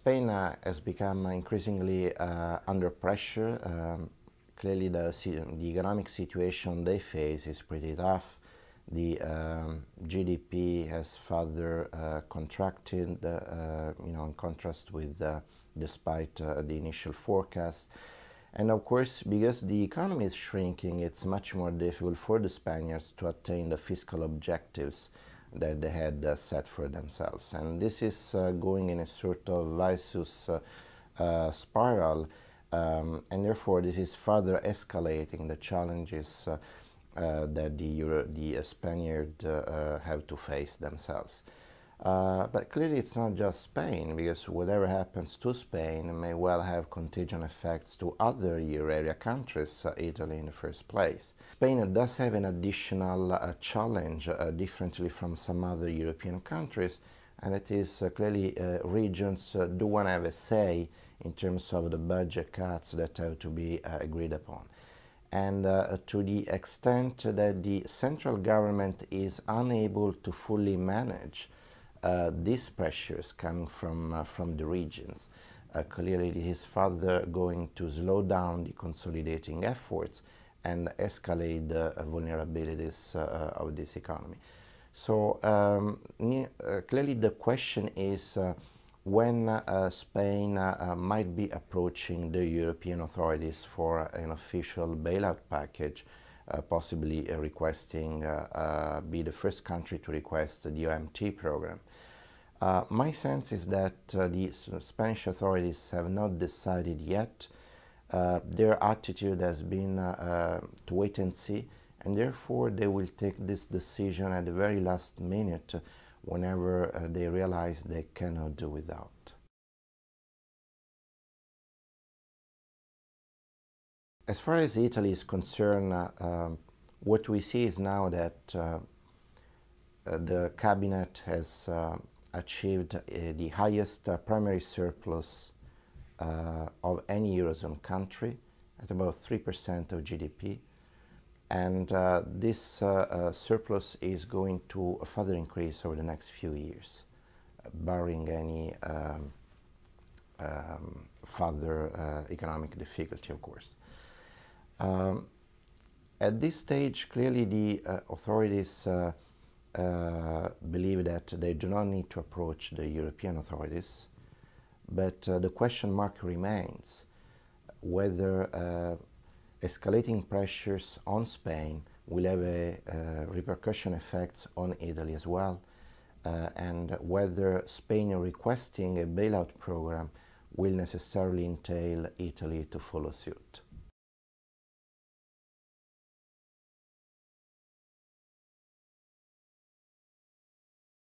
Spain has become increasingly under pressure. Clearly the economic situation they face is pretty tough. The GDP has further contracted, in contrast with despite the initial forecast. And of course, because the economy is shrinking, it's much more difficult for the Spaniards to attain the fiscal objectives that they had set for themselves. And this is going in a sort of vicious spiral, and therefore this is further escalating the challenges that the Spaniards have to face themselves. But clearly it's not just Spain, because whatever happens to Spain may well have contagion effects to other euro area countries, Italy in the first place. Spain does have an additional challenge, differently from some other European countries, and it is clearly regions do want to have a say in terms of the budget cuts that have to be agreed upon. And to the extent that the central government is unable to fully manage these pressures coming from the regions, clearly it is further going to slow down the consolidating efforts and escalate the vulnerabilities of this economy. So clearly the question is when Spain might be approaching the European authorities for an official bailout package, possibly requesting, be the first country to request the OMT program. My sense is that the Spanish authorities have not decided yet. Their attitude has been to wait and see, and therefore they will take this decision at the very last minute whenever they realize they cannot do without. As far as Italy is concerned, what we see is now that the cabinet has achieved the highest primary surplus of any Eurozone country at about 3% of GDP. And this surplus is going to further increase over the next few years, barring any further economic difficulty, of course. At this stage, clearly the authorities believe that they do not need to approach the European authorities, but the question mark remains whether escalating pressures on Spain will have a repercussion effects on Italy as well, and whether Spain requesting a bailout program will necessarily entail Italy to follow suit.